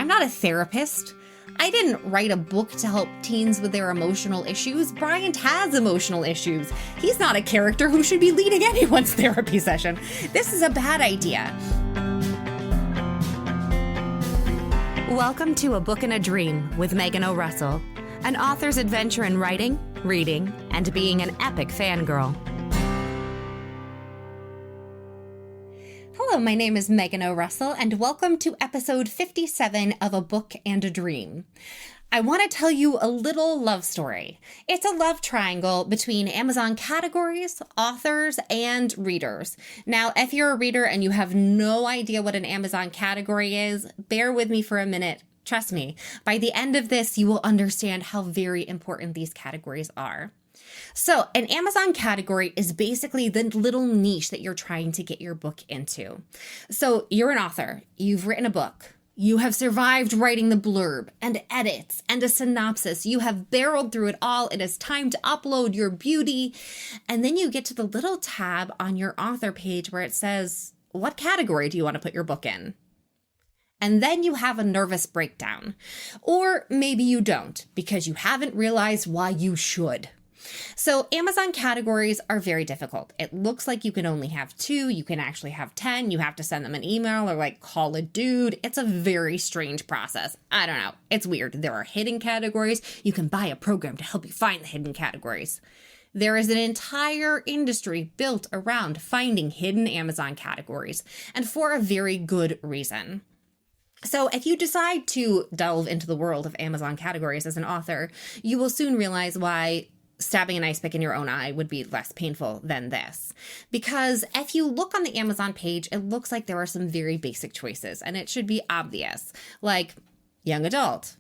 I'm not a therapist. I didn't write a book to help teens with their emotional issues. Bryant has emotional issues. He's not a character who should be leading anyone's therapy session. This is a bad idea. Welcome to A Book and a Dream with Megan O. Russell, an author's adventure in writing, reading, and being an epic fangirl. Hello, my name is Megan O. Russell, and welcome to episode 57 of A Book and a Dream. I want to tell you a little love story. It's a love triangle between Amazon categories, authors, and readers. Now, if you're a reader and you have no idea what an Amazon category is, bear with me for a minute. Trust me, by the end of this, you will understand how very important these categories are. So an Amazon category is basically the little niche that you're trying to get your book into. So you're an author, you've written a book, you have survived writing the blurb and edits and a synopsis. You have barreled through it all. It is time to upload your beauty. And then you get to the little tab on your author page where it says, what category do you want to put your book in? And then you have a nervous breakdown. Or maybe you don't, because you haven't realized why you should. So Amazon categories are very difficult. It looks like you can only have 2. You can actually have 10. You have to send them an email or call a dude. It's a very strange process. I don't know. It's weird. There are hidden categories. You can buy a program to help you find the hidden categories. There is an entire industry built around finding hidden Amazon categories, and for a very good reason. So if you decide to delve into the world of Amazon categories as an author, you will soon realize why stabbing an ice pick in your own eye would be less painful than this. Because if you look on the Amazon page, it looks like there are some very basic choices, and it should be obvious, like young adult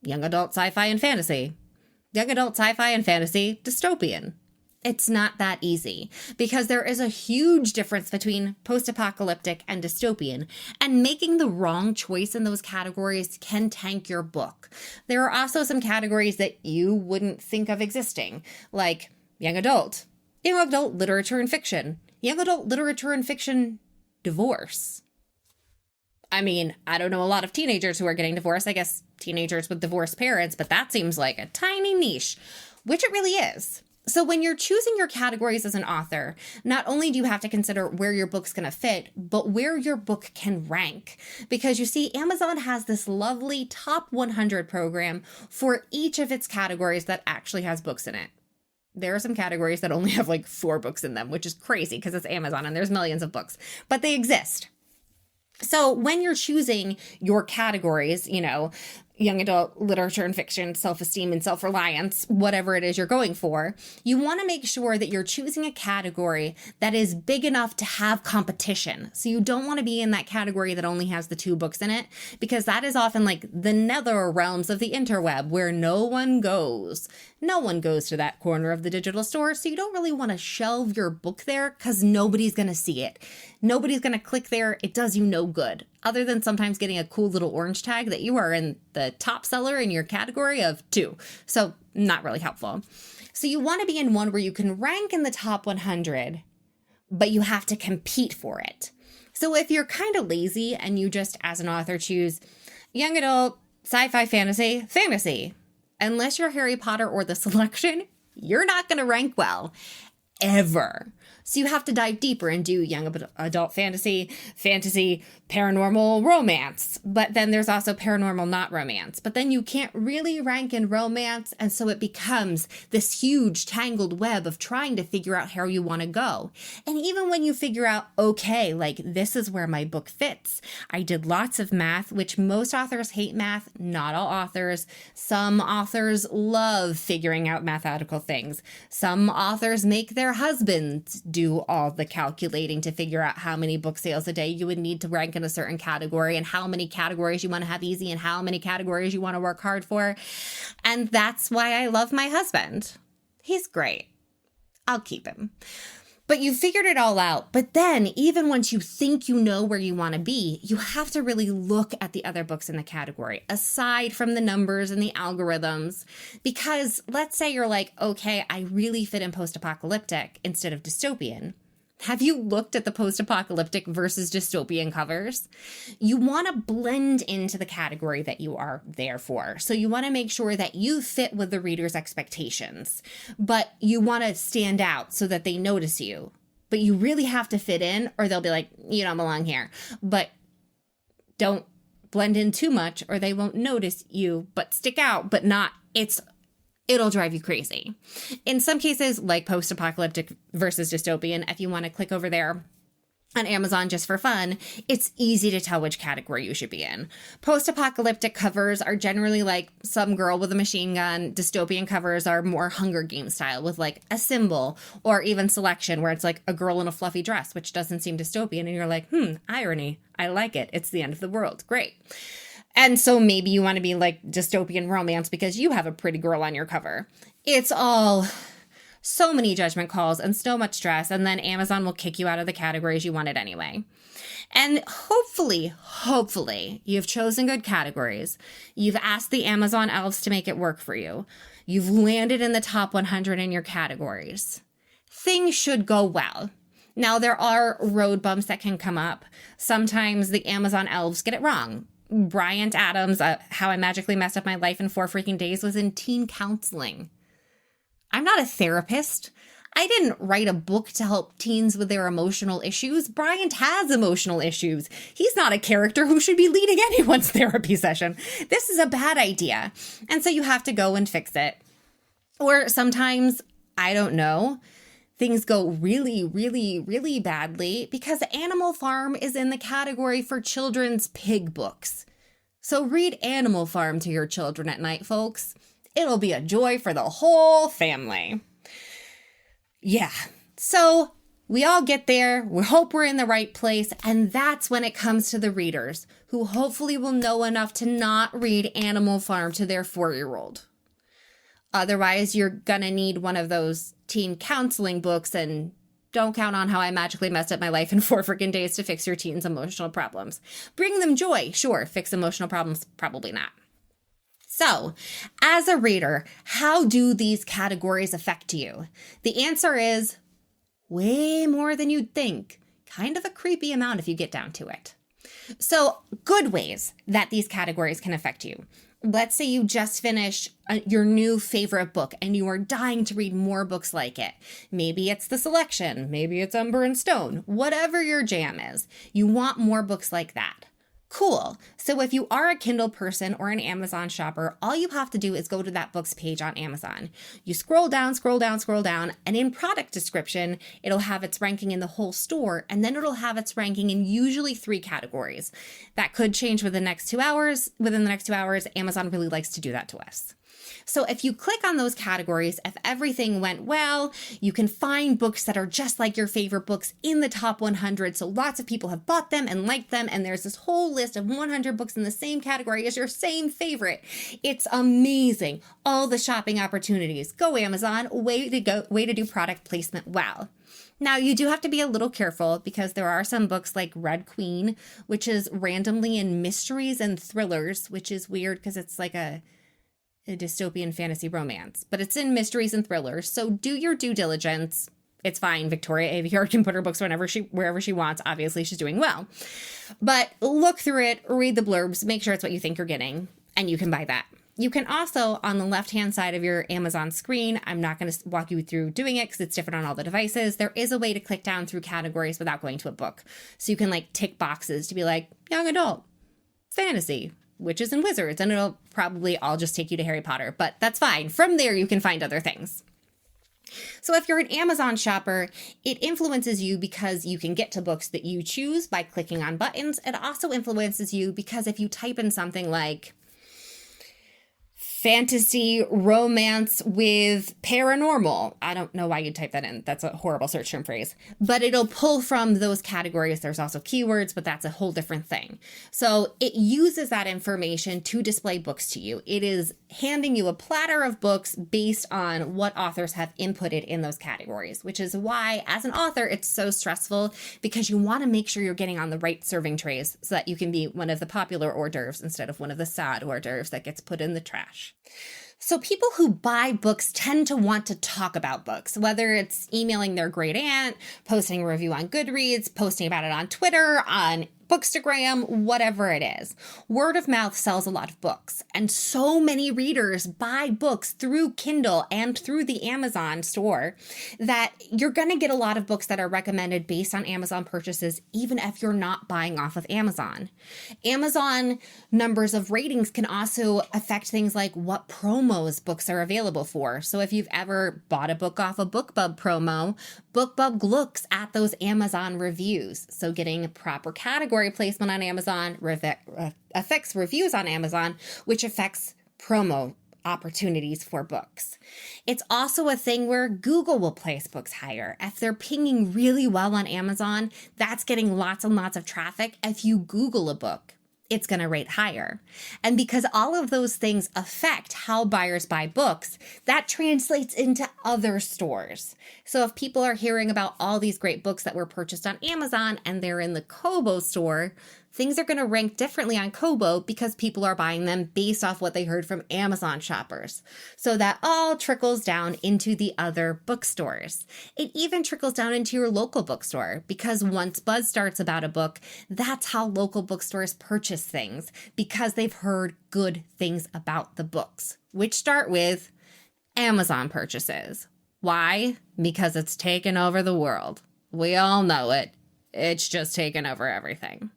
sci-fi and fantasy, young adult sci-fi and fantasy dystopian. It's not that easy, because there is a huge difference between post-apocalyptic and dystopian, and making the wrong choice in those categories can tank your book. There are also some categories that you wouldn't think of existing, like young adult literature and fiction, young adult literature and fiction divorce. I mean, I don't know a lot of teenagers who are getting divorced. I guess teenagers with divorced parents, but that seems like a tiny niche, which it really is. So when you're choosing your categories as an author, not only do you have to consider where your book's going to fit, but where your book can rank. Because you see, Amazon has this lovely top 100 program for each of its categories that actually has books in it. There are some categories that only have 4 books in them, which is crazy because it's Amazon and there's millions of books, but they exist. So when you're choosing your categories, young adult literature and fiction, self-esteem and self-reliance, whatever it is you're going for, you want to make sure that you're choosing a category that is big enough to have competition. So you don't want to be in that category that only has the 2 books in it, because that is often the nether realms of the interweb where no one goes. No one goes to that corner of the digital store, so you don't really want to shelve your book there because nobody's going to see it. Nobody's going to click there. It does you no good, other than sometimes getting a cool little orange tag that you are in the top seller in your category of 2. So not really helpful. So you want to be in one where you can rank in the top 100, but you have to compete for it. So if you're kind of lazy and you just, as an author, choose young adult, sci-fi, fantasy, unless you're Harry Potter or The Selection, you're not going to rank well, ever. So you have to dive deeper and do young adult fantasy, paranormal romance. But then there's also paranormal not romance. But then you can't really rank in romance. And so it becomes this huge tangled web of trying to figure out how you want to go. And even when you figure out, okay, this is where my book fits. I did lots of math, which most authors hate math, not all authors. Some authors love figuring out mathematical things. Some authors make their husbands do all the calculating to figure out how many book sales a day you would need to rank in a certain category, and how many categories you want to have easy and how many categories you want to work hard for. And that's why I love my husband. He's great. I'll keep him. But you figured it all out. But then even once you think you know where you want to be, you have to really look at the other books in the category, aside from the numbers and the algorithms. Because let's say you're okay, I really fit in post-apocalyptic instead of dystopian. Have you looked at the post-apocalyptic versus dystopian covers? You want to blend into the category that you are there for. So you want to make sure that you fit with the reader's expectations, but you want to stand out so that they notice you. But you really have to fit in or they'll be like, you don't belong here. But don't blend in too much or they won't notice you, but stick out, but not, it'll drive you crazy. In some cases, like post-apocalyptic versus dystopian, if you want to click over there on Amazon just for fun, it's easy to tell which category you should be in. Post-apocalyptic covers are generally like some girl with a machine gun. Dystopian covers are more Hunger Games style with like a symbol or even selection where it's like a girl in a fluffy dress, which doesn't seem dystopian. And you're like, irony. I like it. It's the end of the world. Great. And so maybe you want to be like dystopian romance because you have a pretty girl on your cover. It's all so many judgment calls and so much stress. And then Amazon will kick you out of the categories you wanted anyway. And hopefully, you've chosen good categories. You've asked the Amazon elves to make it work for you. You've landed in the top 100 in your categories. Things should go well. Now, there are road bumps that can come up. Sometimes the Amazon elves get it wrong. Bryant Adams, How I Magically Messed Up My Life in 4 Freaking Days, was in teen counseling. I'm not a therapist. I didn't write a book to help teens with their emotional issues. Bryant has emotional issues. He's not a character who should be leading anyone's therapy session. This is a bad idea. And so you have to go and fix it. Or sometimes, I don't know, things go really, really, really badly because Animal Farm is in the category for children's pig books. So read Animal Farm to your children at night, folks. It'll be a joy for the whole family. Yeah, so we all get there. We hope we're in the right place. And that's when it comes to the readers who hopefully will know enough to not read Animal Farm to their 4-year-old. Otherwise, you're going to need one of those teen counseling books, and don't count on How I Magically Messed Up My Life in 4 Freaking Days to fix your teen's emotional problems. Bring them joy, sure. Fix emotional problems, probably not. So, as a reader, how do these categories affect you? The answer is way more than you'd think. Kind of a creepy amount if you get down to it. So, good ways that these categories can affect you. Let's say you just finished your new favorite book and you are dying to read more books like it. Maybe it's The Selection, maybe it's Umber and Stone, whatever your jam is. You want more books like that. Cool. So if you are a Kindle person or an Amazon shopper, all you have to do is go to that book's page on Amazon. You scroll down, and in product description, it'll have its ranking in the whole store, and then it'll have its ranking in usually 3 categories. That could change within the next 2 hours. Within the next 2 hours, Amazon really likes to do that to us. So if you click on those categories, if everything went well, you can find books that are just like your favorite books in the top 100. So lots of people have bought them and liked them. And there's this whole list of 100 books in the same category as your same favorite. It's amazing. All the shopping opportunities. Go Amazon. Way to do product placement well. Now, you do have to be a little careful because there are some books like Red Queen, which is randomly in mysteries and thrillers, which is weird because it's like a dystopian fantasy romance, but it's in mysteries and thrillers. So do your due diligence. It's fine. Victoria Aveyard can put her books wherever she wants. Obviously, she's doing well. But look through it, read the blurbs, make sure it's what you think you're getting, and you can buy that. You can also, on the left-hand side of your Amazon screen, I'm not going to walk you through doing it because it's different on all the devices. There is a way to click down through categories without going to a book. So you can like tick boxes to be like, young adult, fantasy, witches and wizards, and it'll probably all just take you to Harry Potter, but that's fine. From there, you can find other things. So if you're an Amazon shopper, it influences you because you can get to books that you choose by clicking on buttons. It also influences you because if you type in something like fantasy romance with paranormal. I don't know why you'd type that in. That's a horrible search term phrase. But it'll pull from those categories. There's also keywords, but that's a whole different thing. So it uses that information to display books to you. It is handing you a platter of books based on what authors have inputted in those categories, which is why, as an author, it's so stressful because you want to make sure you're getting on the right serving trays so that you can be one of the popular hors d'oeuvres instead of one of the sad hors d'oeuvres that gets put in the trash. So people who buy books tend to want to talk about books, whether it's emailing their great aunt, posting a review on Goodreads, posting about it on Twitter, on Bookstagram, whatever it is. Word of mouth sells a lot of books, and so many readers buy books through Kindle and through the Amazon store that you're going to get a lot of books that are recommended based on Amazon purchases, even if you're not buying off of Amazon. Amazon numbers of ratings can also affect things like what promos books are available for. So if you've ever bought a book off a BookBub promo, BookBub looks at those Amazon reviews. So getting a proper category placement on Amazon affects reviews on Amazon, which affects promo opportunities for books. It's also a thing where Google will place books higher. If they're pinging really well on Amazon, that's getting lots and lots of traffic. If you Google a book, it's going to rate higher. And because all of those things affect how buyers buy books, that translates into other stores. So if people are hearing about all these great books that were purchased on Amazon and they're in the Kobo store, things are going to rank differently on Kobo because people are buying them based off what they heard from Amazon shoppers. So that all trickles down into the other bookstores. It even trickles down into your local bookstore because once buzz starts about a book, that's how local bookstores purchase things because they've heard good things about the books, which start with Amazon purchases. Why? Because it's taken over the world. We all know it. It's just taken over everything.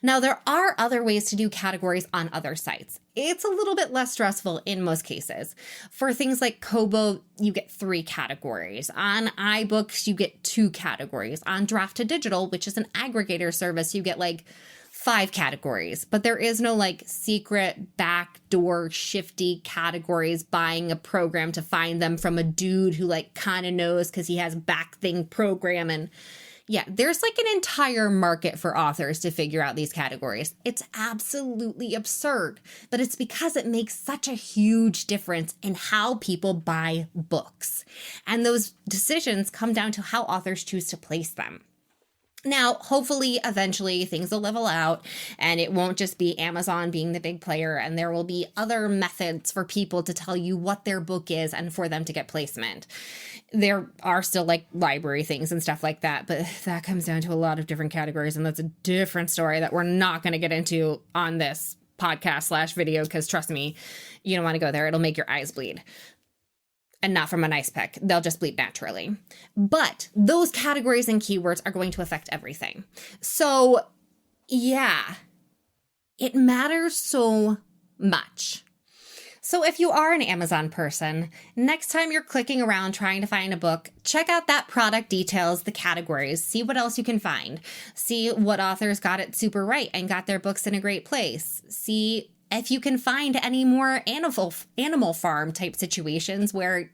Now, there are other ways to do categories on other sites. It's a little bit less stressful in most cases. For things like Kobo, you get 3 categories. On iBooks, you get 2 categories. On Draft to Digital, which is an aggregator service, you get like 5 categories. But there is no like secret, backdoor, shifty categories, buying a program to find them from a dude who like kind of knows because he has back thing program. And yeah, there's like an entire market for authors to figure out these categories. It's absolutely absurd, but it's because it makes such a huge difference in how people buy books. And those decisions come down to how authors choose to place them. Now, hopefully, eventually, things will level out and it won't just be Amazon being the big player, and there will be other methods for people to tell you what their book is and for them to get placement. There are still like library things and stuff like that, but that comes down to a lot of different categories, and that's a different story that we're not going to get into on this podcast / video because trust me, you don't want to go there. It'll make your eyes bleed. And not from an ice pick. They'll just bleed naturally. But those categories and keywords are going to affect everything. So yeah, it matters so much. So if you are an Amazon person, next time you're clicking around trying to find a book, check out that product details, the categories, see what else you can find. See what authors got it super right and got their books in a great place. See if you can find any more animal farm type situations where,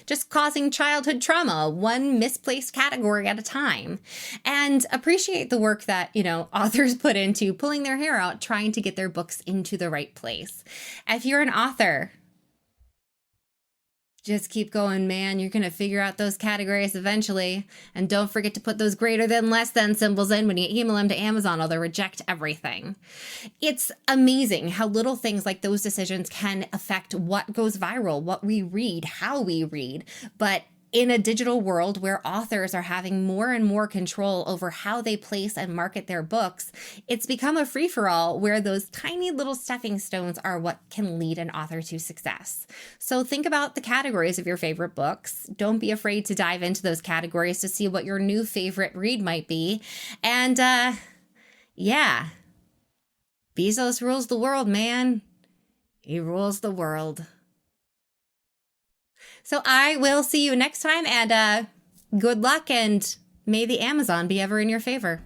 just causing childhood trauma, one misplaced category at a time. And appreciate the work that, authors put into pulling their hair out, trying to get their books into the right place. If you're an author, just keep going, man. You're going to figure out those categories eventually. And don't forget to put those greater than, less than symbols in when you email them to Amazon, or they'll reject everything. It's amazing how little things like those decisions can affect what goes viral, what we read, how we read. But in a digital world where authors are having more and more control over how they place and market their books, it's become a free-for-all where those tiny little stepping stones are what can lead an author to success. So think about the categories of your favorite books. Don't be afraid to dive into those categories to see what your new favorite read might be. And yeah, Bezos rules the world, man. He rules the world. So I will see you next time, and good luck, and may the Amazon be ever in your favor.